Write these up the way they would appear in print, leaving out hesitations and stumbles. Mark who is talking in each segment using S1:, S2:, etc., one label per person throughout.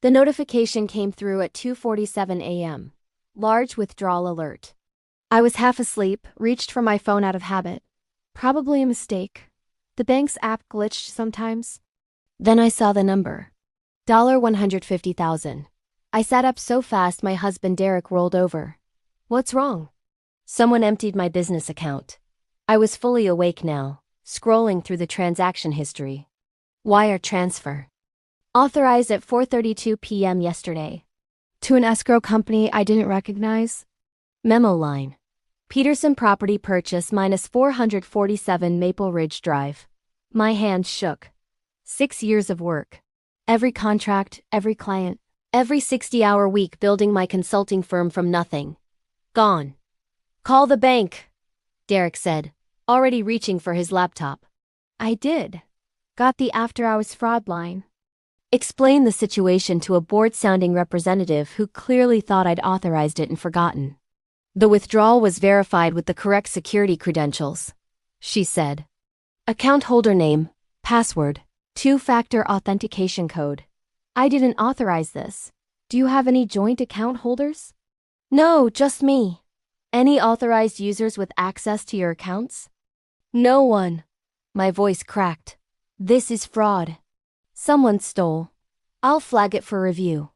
S1: The notification came through at 2:47 a.m. Large withdrawal alert. I was half asleep, reached for my phone out of habit. Probably a mistake. The bank's app glitched sometimes. Then I saw the number. $150,000. I sat up so fast my husband Derek rolled over. What's wrong? Someone emptied my business account. I was fully awake now, scrolling through the transaction history. Wire transfer. Authorized at 4:32 p.m. yesterday. To an escrow company I didn't recognize. Memo line. Peterson property purchase minus 447 Maple Ridge Drive. My hands shook. 6 years of work. Every contract, every client, every 60-hour week building my consulting firm from nothing. Gone. Call the bank, Derek said, already reaching for his laptop. I did. Got the after-hours fraud line. Explained the situation to a bored-sounding representative who clearly thought I'd authorized it and forgotten. The withdrawal was verified with the correct security credentials, she said. Account holder name, password, 2-factor authentication code. I didn't authorize this. Do you have any joint account holders? No, just me. Any authorized users with access to your accounts? No one. My voice cracked. This is fraud. Someone stole. I'll flag it for review.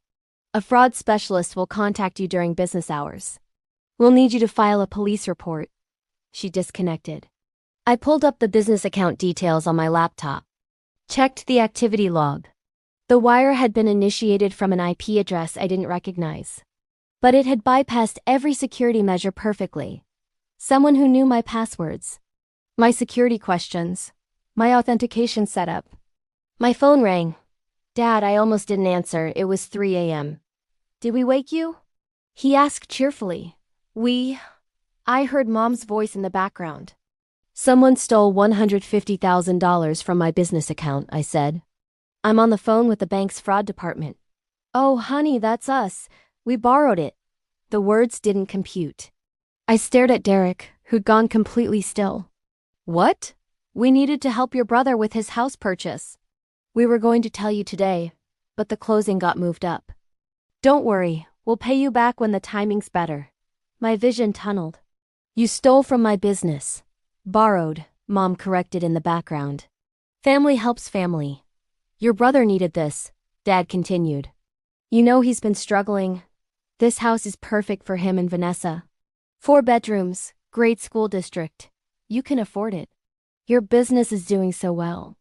S1: A fraud specialist will contact you during business hours. We'll need you to file a police report. She disconnected. I pulled up the business account details on my laptop. Checked the activity log. The wire had been initiated from an IP address I didn't recognize. But it had bypassed every security measure perfectly. Someone who knew my passwords. My security questions. My authentication setup. My phone rang. Dad, I almost didn't answer. It was 3 a.m. Did we wake you? He asked cheerfully. I heard Mom's voice in the background. Someone stole $150,000 from my business account, I said. I'm on the phone with the bank's fraud department. Oh, honey, that's us. We borrowed it. The words didn't compute. I stared at Derek, who'd gone completely still. What? We needed to help your brother with his house purchase. We were going to tell you today, but the closing got moved up. Don't worry, we'll pay you back when the timing's better. My vision tunneled. You stole from my business. Borrowed, Mom corrected in the background. Family helps family. Your brother needed this, Dad continued. You know he's been struggling. This house is perfect for him and Vanessa. 4 bedrooms, great school district. You can afford it. Your business is doing so well.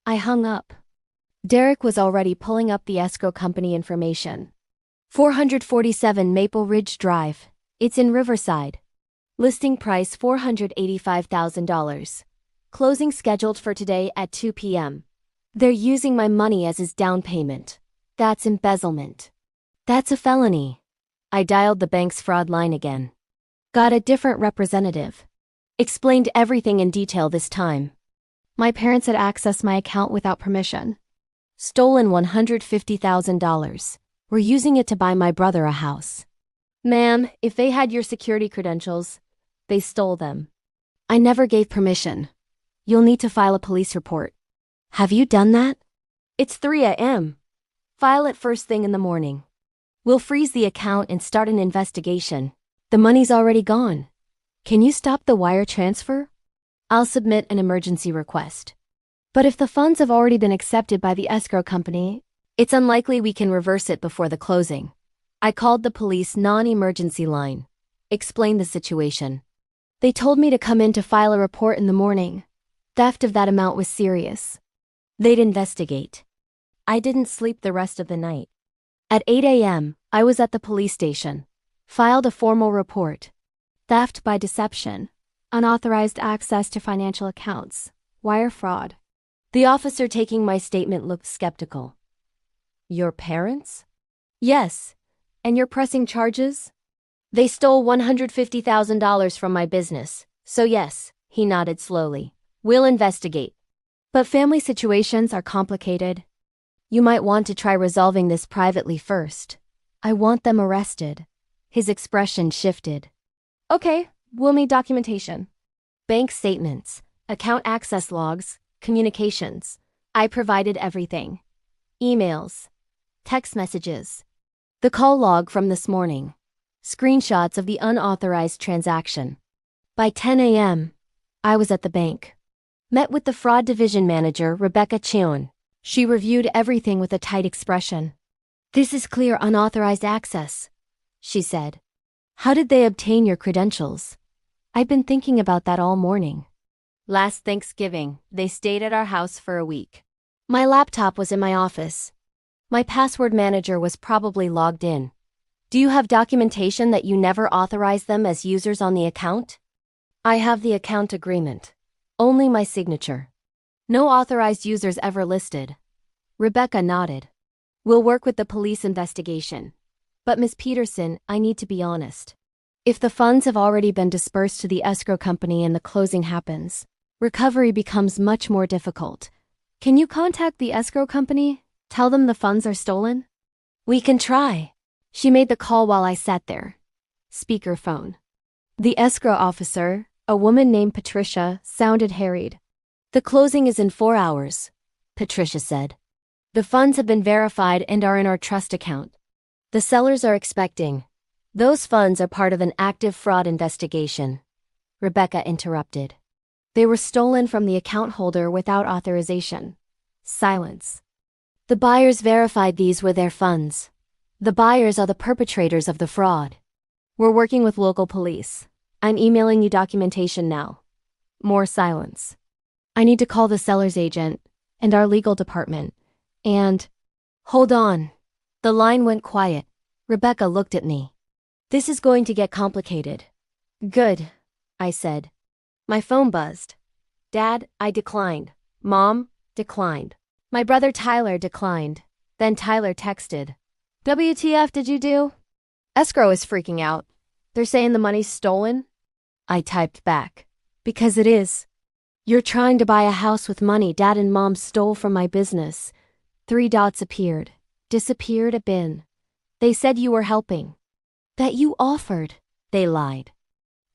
S1: I hung up. Derek was already pulling up the escrow company information. 447 Maple Ridge Drive. It's in Riverside. Listing price $485,000. Closing scheduled for today at 2 p.m. They're using my money as his down payment. That's embezzlement. That's a felony. I dialed the bank's fraud line again. Got a different representative. Explained everything in detail this time. My parents had accessed my account without permission. Stolen $150,000. We're using it to buy my brother a house. Ma'am, if they had your security credentials, they stole them. I never gave permission. You'll need to file a police report. Have you done that? It's 3 a.m. File it first thing in the morning. We'll freeze the account and start an investigation. The money's already gone. Can you stop the wire transfer? I'll submit an emergency request. But if the funds have already been accepted by the escrow company, it's unlikely we can reverse it before the closing. I called the police non-emergency line. Explained the situation. They told me to come in to file a report in the morning. Theft of that amount was serious. They'd investigate. I didn't sleep the rest of the night. At 8 a.m., I was at the police station. Filed a formal report. Theft by deception. Unauthorized access to financial accounts. Wire fraud. The officer taking my statement looked skeptical. Your parents? Yes. And you're pressing charges? They stole $150,000 from my business, so yes, he nodded slowly. We'll investigate. But family situations are complicated. You might want to try resolving this privately first. I want them arrested. His expression shifted. Okay, we'll need documentation. Bank statements, account access logs, communications. I provided everything. Emails. Text messages. The call log from this morning. Screenshots of the unauthorized transaction. By 10 a.m., I was at the bank. Met with the fraud division manager, Rebecca Cheon. She reviewed everything with a tight expression. "This is clear unauthorized access," she said. "How did they obtain your credentials?" "I've been thinking about that all morning." "Last Thanksgiving, they stayed at our house for a week. My laptop was in my office. My password manager was probably logged in. Do you have documentation that you never authorized them as users on the account?" "I have the account agreement. Only my signature. No authorized users ever listed." Rebecca nodded. "We'll work with the police investigation. But Ms. Peterson, I need to be honest. If the funds have already been dispersed to the escrow company and the closing happens, recovery becomes much more difficult. Can you contact the escrow company? Tell them the funds are stolen?" "We can try." She made the call while I sat there. Speakerphone. The escrow officer, a woman named Patricia, sounded harried. "The closing is in 4 hours," Patricia said. "The funds have been verified and are in our trust account. The sellers are expecting. Those funds are part of an active fraud investigation." Rebecca interrupted. "They were stolen from the account holder without authorization." Silence. "The buyers verified these were their funds. The buyers are the perpetrators of the fraud. We're working with local police. I'm emailing you documentation now." More silence. "I need to call the seller's agent and our legal department. And..." "Hold on." The line went quiet. Rebecca looked at me. "This is going to get complicated." "Good," I said. My phone buzzed. "Dad, I declined." "Mom, declined." My brother Tyler declined. Then Tyler texted, "WTF did you do?" "Escrow is freaking out. They're saying the money's stolen." I typed back, "Because it is. You're trying to buy a house with money Dad and Mom stole from my business." 3 dots appeared. Disappeared a bin. "They said you were helping." "That you offered." They lied.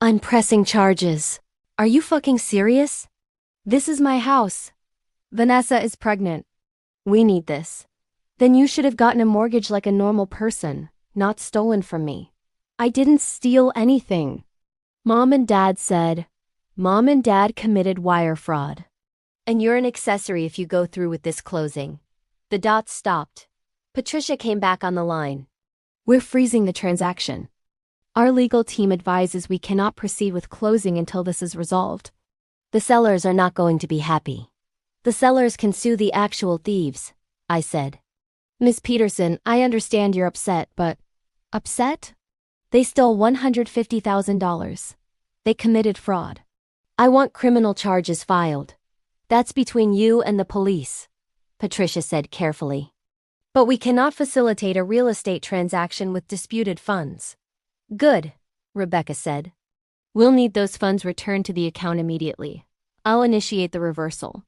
S1: "I'm pressing charges." "Are you fucking serious?" "This is my house. Vanessa is pregnant. We need this." "Then you should have gotten a mortgage like a normal person, not stolen from me." "I didn't steal anything." Mom and Dad said, "Mom and Dad committed wire fraud. And you're an accessory if you go through with this closing." The dots stopped. Patricia came back on the line. "We're freezing the transaction. Our legal team advises we cannot proceed with closing until this is resolved." "The sellers are not going to be happy." "The sellers can sue the actual thieves," I said. "Ms. Peterson, I understand you're upset, but..." "Upset?" "They stole $150,000. They committed fraud. I want criminal charges filed." "That's between you and the police," Patricia said carefully. "But we cannot facilitate a real estate transaction with disputed funds." "Good," Rebecca said. "We'll need those funds returned to the account immediately. I'll initiate the reversal.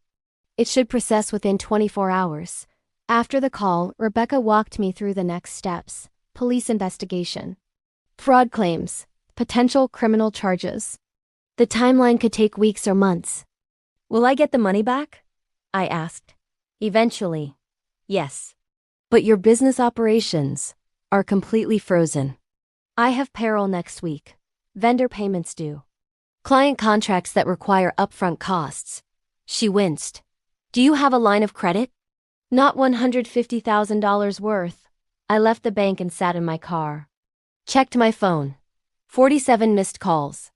S1: It should process within 24 hours. After the call, Rebecca walked me through the next steps. Police investigation. Fraud claims. Potential criminal charges. The timeline could take weeks or months. "Will I get the money back?" I asked. "Eventually. Yes. But your business operations are completely frozen. I have payroll next week. Vendor payments due. Client contracts that require upfront costs." She winced. "Do you have a line of credit?" "Not $150,000 worth." I left the bank and sat in my car. Checked my phone. 47 missed calls.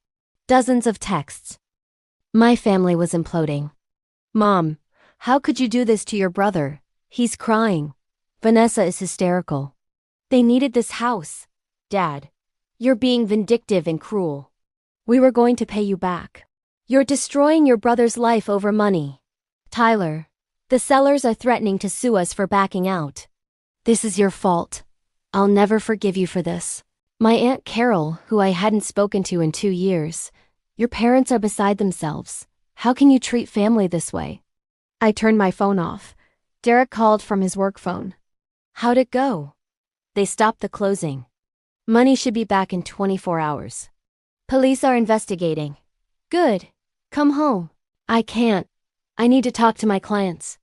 S1: Dozens of texts. My family was imploding. "Mom, how could you do this to your brother? He's crying. Vanessa is hysterical. They needed this house." "Dad, you're being vindictive and cruel." "We were going to pay you back." "You're destroying your brother's life over money." "Tyler, the sellers are threatening to sue us for backing out." "This is your fault. I'll never forgive you for this." My Aunt Carol, who I hadn't spoken to in 2 years. "Your parents are beside themselves. How can you treat family this way?" I turned my phone off. Derek called from his work phone. "How'd it go?" "They stopped the closing. Money should be back in 24 hours. Police are investigating." "Good. Come home." "I can't. I need to talk to my clients."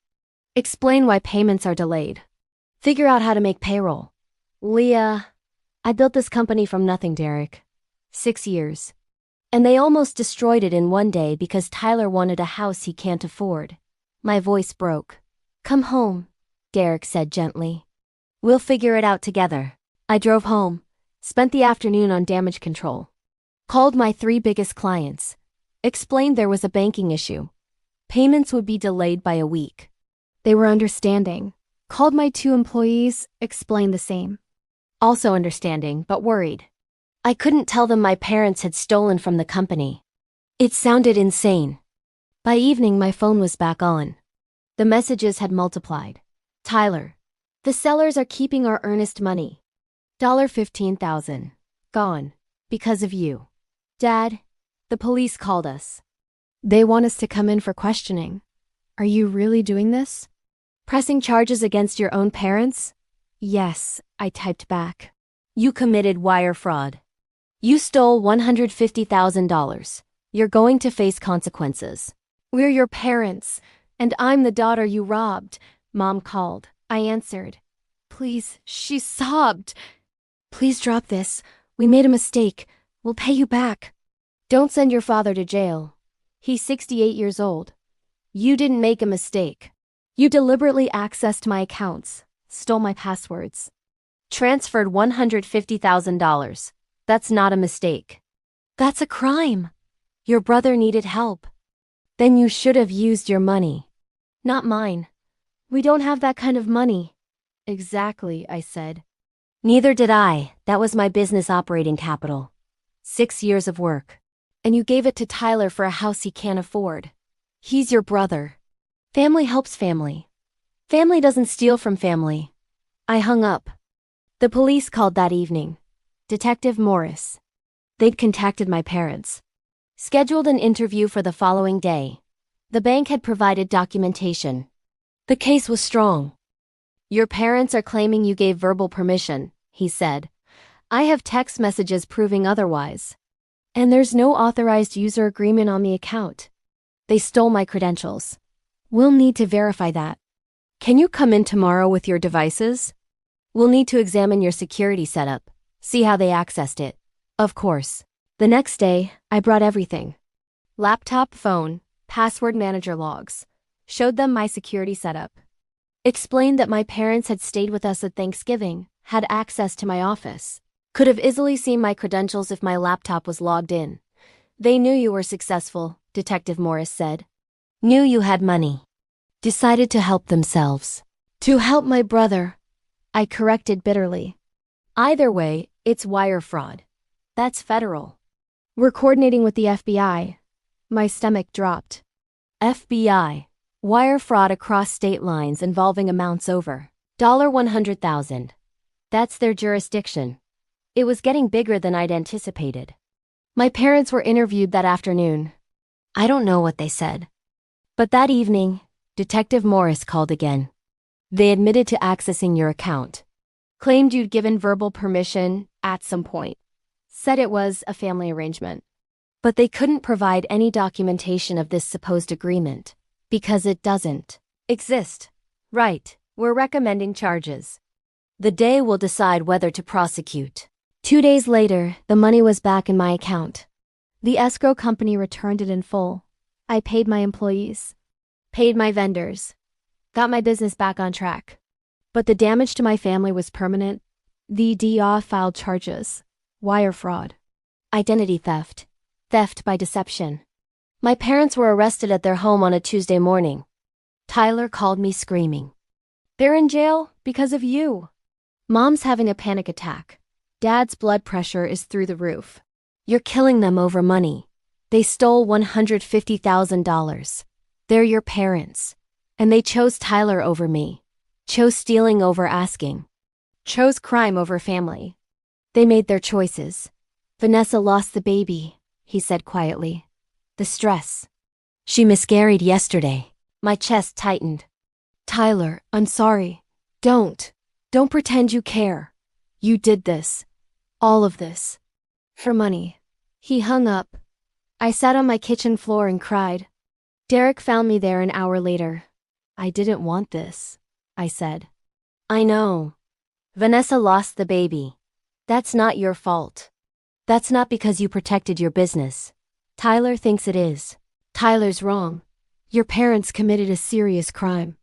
S1: "Explain why payments are delayed." Figure out how to make payroll. Leah, I built this company from nothing, Derek. 6 years. And they almost destroyed it in one day because Tyler wanted a house he can't afford. My voice broke. Come home, Derek said gently. We'll figure it out together. I drove home, spent the afternoon on damage control. Called my 3 biggest clients. Explained there was a banking issue. Payments would be delayed by a week. They were understanding. Called my 2 employees, explained the same. Also understanding, but worried. I couldn't tell them my parents had stolen from the company. It sounded insane. By evening, my phone was back on. The messages had multiplied. Tyler, the sellers are keeping our earnest money. $15,000. Gone. Because of you. Dad, the police called us. They want us to come in for questioning. Are you really doing this? Pressing charges against your own parents? Yes, I typed back. You committed wire fraud. You stole $150,000. You're going to face consequences. We're your parents, and I'm the daughter you robbed, Mom called. I answered. Please, she sobbed. Please drop this. We made a mistake. We'll pay you back. Don't send your father to jail. He's 68 years old. You didn't make a mistake. You deliberately accessed my accounts, stole my passwords, transferred $150,000. That's not a mistake. That's a crime. Your brother needed help. Then you should have used your money. Not mine. We don't have that kind of money. Exactly, I said. Neither did I. That was my business operating capital. 6 years of work. And you gave it to Tyler for a house he can't afford. He's your brother. Family helps family. Family doesn't steal from family. I hung up. The police called that evening. Detective Morris. They'd contacted my parents. Scheduled an interview for the following day. The bank had provided documentation. The case was strong. Your parents are claiming you gave verbal permission, he said. I have text messages proving otherwise. And there's no authorized user agreement on the account. They stole my credentials. We'll need to verify that. Can you come in tomorrow with your devices? We'll need to examine your security setup. See how they accessed it. Of course. The next day, I brought everything. Laptop, phone, password manager logs. Showed them my security setup. Explained that my parents had stayed with us at Thanksgiving, had access to my office. Could have easily seen my credentials if my laptop was logged in. They knew you were successful, Detective Morris said. Knew you had money. Decided to help themselves. To help my brother, I corrected bitterly. Either way, it's wire fraud. That's federal. We're coordinating with the FBI. My stomach dropped. FBI. Wire fraud across state lines involving amounts over $100,000. That's their jurisdiction. It was getting bigger than I'd anticipated. My parents were interviewed that afternoon. I don't know what they said. But that evening, Detective Morris called again. They admitted to accessing your account. Claimed you'd given verbal permission at some point. Said it was a family arrangement. But they couldn't provide any documentation of this supposed agreement. Because it doesn't exist. Right, we're recommending charges. The day will decide whether to prosecute. 2 days later, the money was back in my account. The escrow company returned it in full. I paid my employees. Paid my vendors. Got my business back on track. But the damage to my family was permanent. The DA filed charges. Wire fraud. Identity theft. Theft by deception. My parents were arrested at their home on a Tuesday morning. Tyler called me screaming. They're in jail because of you. Mom's having a panic attack. Dad's blood pressure is through the roof. You're killing them over money. They stole $150,000. They're your parents. And they chose Tyler over me. Chose stealing over asking. Chose crime over family. They made their choices. Vanessa lost the baby, he said quietly. The stress. She miscarried yesterday. My chest tightened. Tyler, I'm sorry. Don't pretend you care. You did this. All of this. For money. He hung up. I sat on my kitchen floor and cried. Derek found me there an hour later. I didn't want this, I said. I know. Vanessa lost the baby. That's not your fault. That's not because you protected your business. Tyler thinks it is. Tyler's wrong. Your parents committed a serious crime.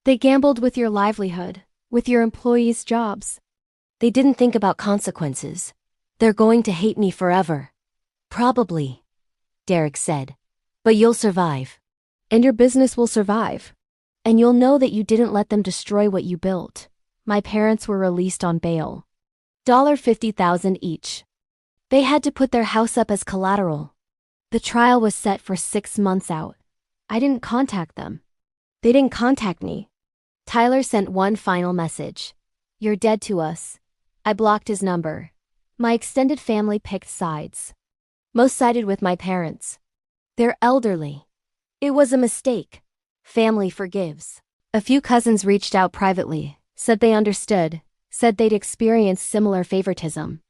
S1: They gambled with your livelihood, with your employees' jobs. They didn't think about consequences. They're going to hate me forever. Probably, Derek said. But you'll survive. And your business will survive. And you'll know that you didn't let them destroy what you built. My parents were released on bail. $50,000 each. They had to put their house up as collateral. The trial was set for 6 months out. I didn't contact them. They didn't contact me. Tyler sent one final message. You're dead to us. I blocked his number. My extended family picked sides. Most sided with my parents. They're elderly. It was a mistake. Family forgives. A few cousins reached out privately, said they understood, said they'd experienced similar favoritism.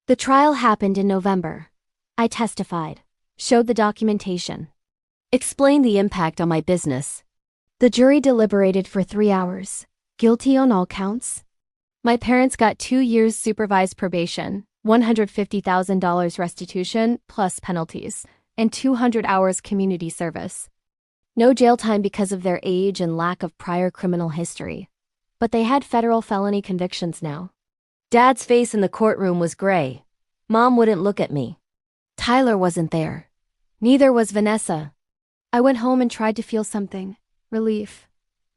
S1: The trial happened in November. I testified, showed the documentation, explained the impact on my business. The jury deliberated for 3 hours, guilty on all counts. My parents got 2 years supervised probation, $150,000 restitution plus penalties, and 200 hours community service. No jail time because of their age and lack of prior criminal history. But they had federal felony convictions now. Dad's face in the courtroom was gray. Mom wouldn't look at me. Tyler wasn't there. Neither was Vanessa. I went home and tried to feel something. Relief.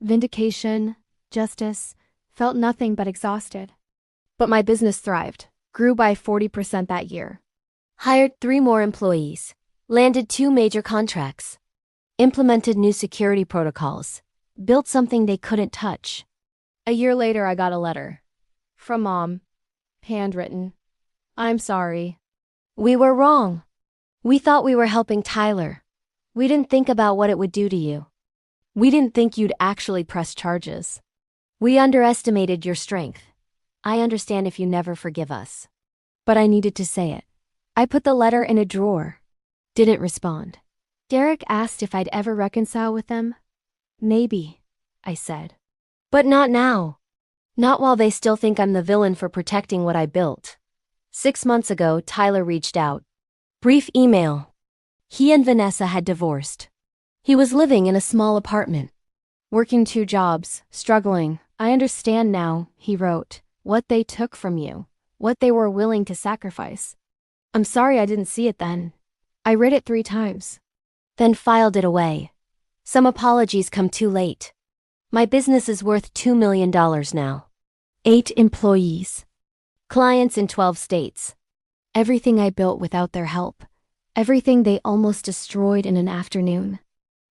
S1: Vindication. Justice. Felt nothing but exhausted. But my business thrived. Grew by 40% that year. Hired 3 more employees. Landed 2 major contracts. Implemented new security protocols. Built something they couldn't touch. A year later, I got a letter. From Mom. Handwritten. I'm sorry. We were wrong. We thought we were helping Tyler. We didn't think about what it would do to you. We didn't think you'd actually press charges. We underestimated your strength. I understand if you never forgive us. But I needed to say it. I put the letter in a drawer. Didn't respond. Derek asked if I'd ever reconcile with them. Maybe, I said. But not now. Not while they still think I'm the villain for protecting what I built. 6 months ago, Tyler reached out. Brief email. He and Vanessa had divorced. He was living in a small apartment. Working 2 jobs, struggling. I understand now, he wrote, what they took from you, what they were willing to sacrifice. I'm sorry I didn't see it then. I read it 3 times. Then filed it away. Some apologies come too late. My business is worth $2 million now. 8 employees. Clients in 12 states. Everything I built without their help. Everything they almost destroyed in an afternoon.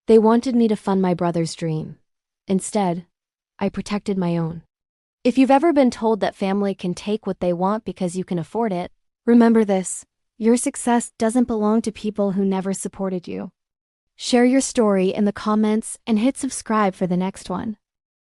S1: They wanted me to fund my brother's dream. Instead, I protected my own. If you've ever been told that family can take what they want because you can afford it, remember this. Your success doesn't belong to people who never supported you. Share your story in the comments and hit subscribe for the next one.